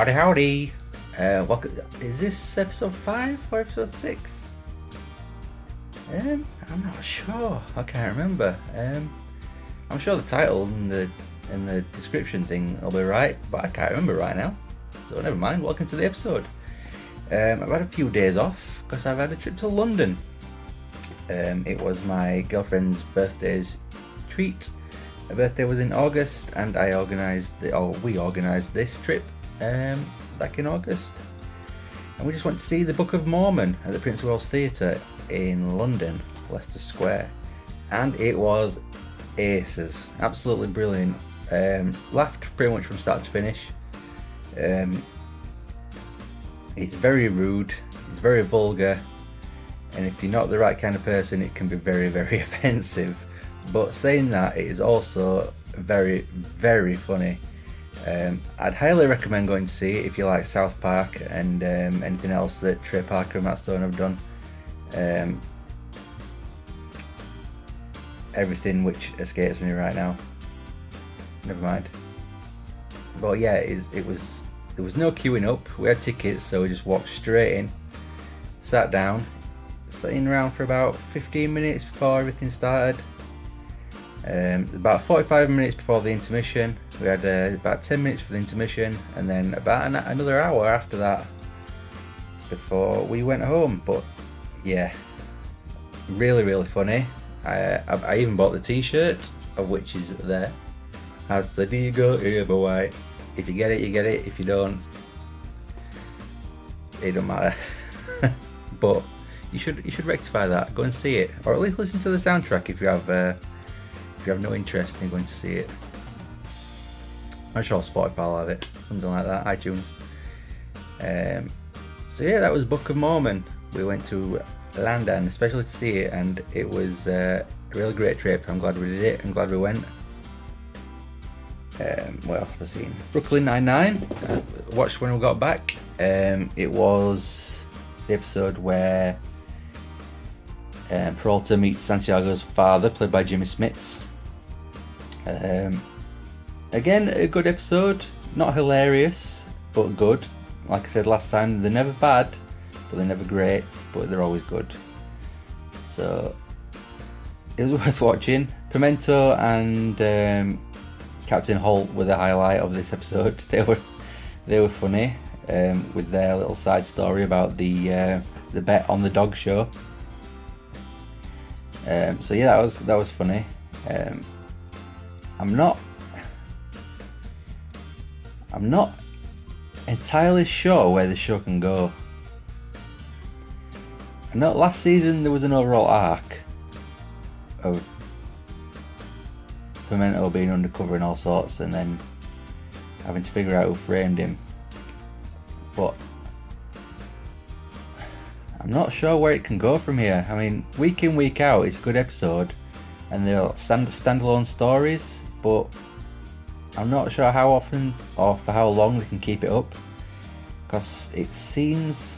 Howdy, howdy. Welcome. Is this episode 5 or episode 6? I'm not sure. I can't remember. I'm sure the title and the description thing will be right, but I can't remember right now. So never mind. Welcome to the episode. I've had a few days off because I've had a trip to London. It was my girlfriend's birthday's treat. Her birthday was in August, and we organised this trip back in August. And we just went to see the Book of Mormon at the Prince of Wales Theatre in London, Leicester Square. And it was aces, absolutely brilliant. Laughed pretty much from start to finish. It's very rude, it's very vulgar, and if you're not the right kind of person, it can be very, very offensive. But saying that, it is also very, very funny. I'd highly recommend going to see it if you like South Park and anything else that Trey Parker and Matt Stone have done. Everything which escapes me right now. Never mind. But yeah, there was no queuing up. We had tickets, so we just walked straight in, sat down, sitting around for about 15 minutes before everything started. About 45 minutes before the intermission. We had about 10 minutes for the intermission, and then about another hour after that before we went home. But yeah, really, really funny. I even bought the t-shirt, of which is there. Has the Diego Eva White. If you get it, you get it. If you don't, it don't matter. But you should rectify that. Go and see it, or at least listen to the soundtrack if you have no interest in going to see it. I'm sure Spotify will have it, something like that, iTunes. So yeah, that was Book of Mormon. We went to London especially to see it, and it was a really great trip. I'm glad we did it. I'm glad we went. What else have I seen? Brooklyn Nine-Nine. Watched when we got back. It was the episode where Peralta meets Santiago's father, played by Jimmy Smits. Again, a good episode. Not hilarious, but good. Like I said last time, they're never bad, but they're never great, but they're always good. So it was worth watching. Pimento and Captain Holt were the highlight of this episode. They were funny, with their little side story about the bet on the dog show. So yeah, that was funny. I'm not entirely sure where the show can go. I know last season there was an overall arc of Pimento being undercover and all sorts, and then having to figure out who framed him. But I'm not sure where it can go from here. I mean, week in, week out, it's a good episode, and they're standalone stories, but I'm not sure how often or for how long they can keep it up, because it seems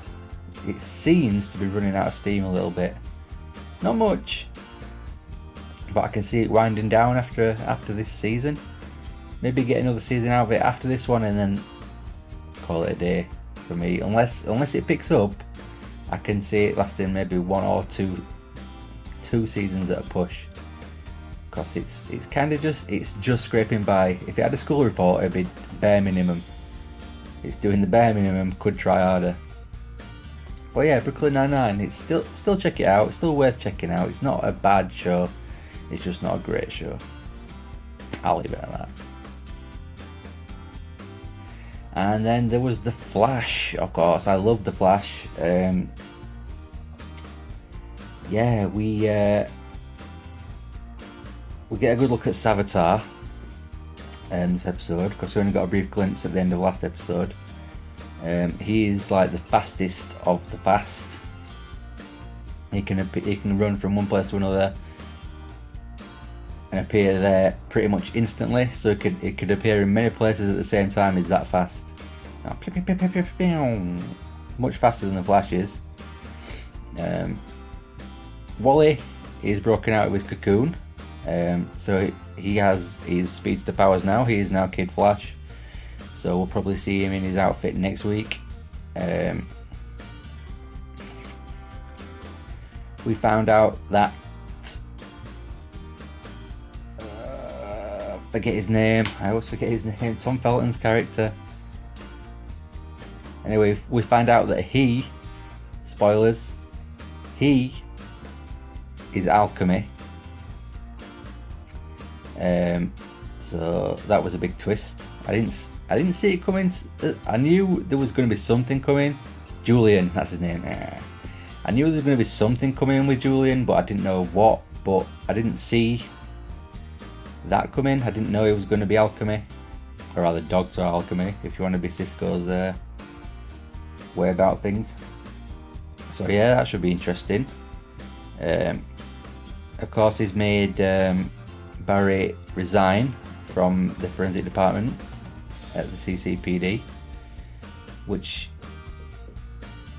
to be running out of steam a little bit. Not much, but I can see it winding down after this season. Maybe get another season out of it after this one, and then call it a day for me. Unless it picks up, I can see it lasting maybe one or two seasons at a push. Because it's kind of just scraping by. If it had a school report, it'd be bare minimum. It's doing the bare minimum. Could try harder. But yeah, Brooklyn Nine-Nine. It's still check it out. It's still worth checking out. It's not a bad show. It's just not a great show. I'll leave it at that. And then there was The Flash. Of course, I love The Flash. Yeah, we get a good look at Savitar in this episode, because we only got a brief glimpse at the end of last episode. He is like the fastest of the fast. He can run from one place to another and appear there pretty much instantly. So it could appear in many places at the same time. He's that fast. Much faster than the Flash is. Wally is broken out of his cocoon. So he has his speedster powers now. He is now Kid Flash. so we'll probably see him in his outfit next week. We found out that forget his name. I always forget his name. Tom Felton's character. Anyway, we find out that he, spoilers, he is alchemy. So that was a big twist. I didn't see it coming. I knew there was going to be something coming. Julian, that's his name. I knew there was going to be something coming with Julian, but I didn't know what. But I didn't see that coming. I didn't know it was going to be alchemy, or rather Dr. Alchemy, if you want to be Cisco's way about things. So yeah, that should be interesting. Of course, he's made Barry resign from the forensic department at the CCPD, which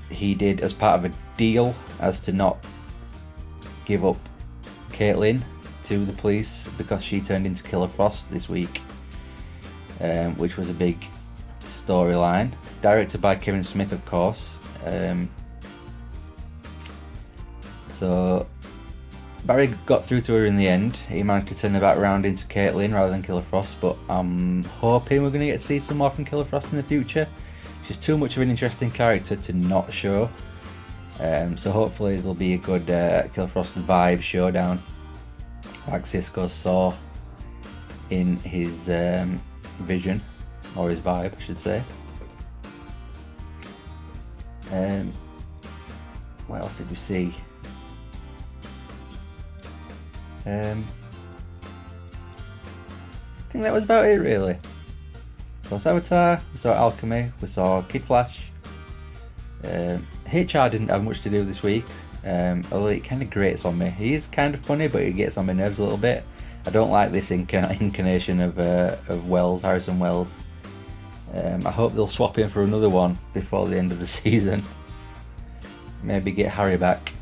he did as part of a deal as to not give up Caitlin to the police because she turned into Killer Frost this week, which was a big storyline. Directed by Kevin Smith, of course. So Barry got through to her in the end. He managed to turn her back around into Caitlin rather than Killer Frost, but I'm hoping we're going to get to see some more from Killer Frost in the future. She's too much of an interesting character to not show. So hopefully there'll be a good Killer Frost vibe showdown, like Cisco saw in his vision, or his vibe I should say. What else did we see? I think that was about it really. So Saboteur, we saw Alchemy, we saw Kid Flash. HR didn't have much to do this week, although it kind of grates on me. He is kind of funny, but he gets on my nerves a little bit. I don't like this incarnation of Harrison Wells. I hope they'll swap him for another one before the end of the season. Maybe get Harry back,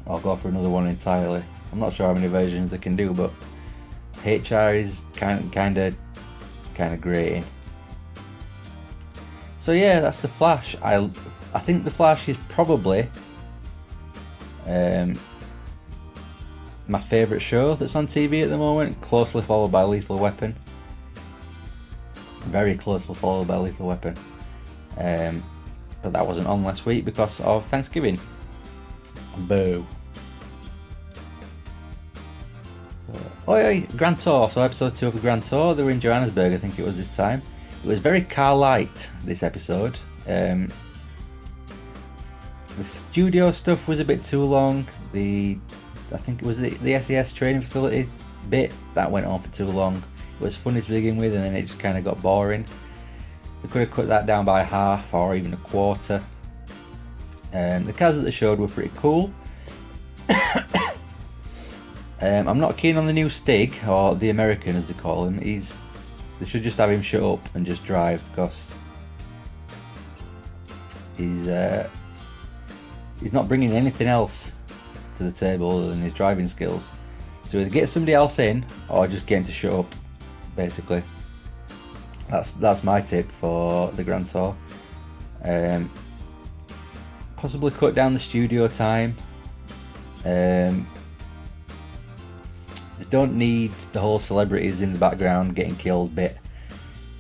or go for another one entirely. I'm not sure how many versions they can do, but HR is kind of grating. So yeah, that's the Flash. I think the Flash is probably my favourite show that's on TV at the moment, closely followed by Lethal Weapon. Very closely followed by Lethal Weapon. But that wasn't on last week because of Thanksgiving. Boo. Oh yeah, Grand Tour. So episode 2 of the Grand Tour, they were in Johannesburg, I think it was this time. It was very car light, this episode. The studio stuff was a bit too long. I think it was the SES training facility bit that went on for too long. It was funny to begin with, and then it just kind of got boring. They could have cut that down by half or even a quarter. The cars that they showed were pretty cool. I'm not keen on the new Stig, or the American as they call him. They should just have him shut up and just drive, because he's not bringing anything else to the table other than his driving skills. So either get somebody else in, or just get him to shut up, basically. That's my tip for the Grand Tour. Possibly cut down the studio time. They don't need the whole celebrities in the background getting killed bit.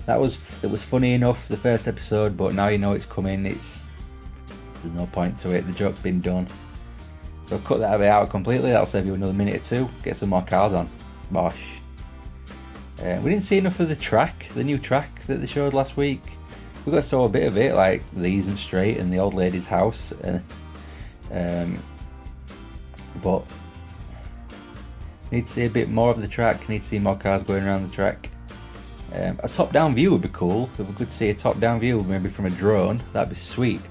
It was funny enough the first episode, but now you know it's coming. There's no point to it. The joke's been done. So cut that bit out completely. That'll save you another minute or two. Get some more cars on. Bosh. We didn't see enough of the new track that they showed last week. We got to saw a bit of it, like the Easing Straight and the old lady's house. But need to see a bit more of the track. Need to see more cars going around the track. A top-down view would be cool. If we could see a top-down view, maybe from a drone, that'd be sweet.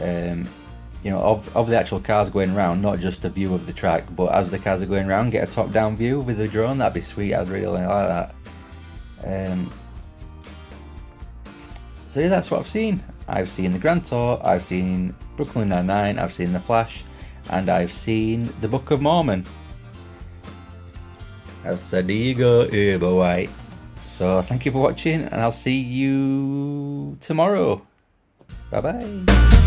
Of the actual cars going around, not just a view of the track, but as the cars are going around, get a top-down view with a drone. That'd be sweet. I'd really like that. So yeah, that's what I've seen. I've seen the Grand Tour, I've seen Brooklyn Nine-Nine, I've seen The Flash, and I've seen the Book of Mormon. I said, there you go, boy. So thank you for watching, and I'll see you tomorrow. Bye bye.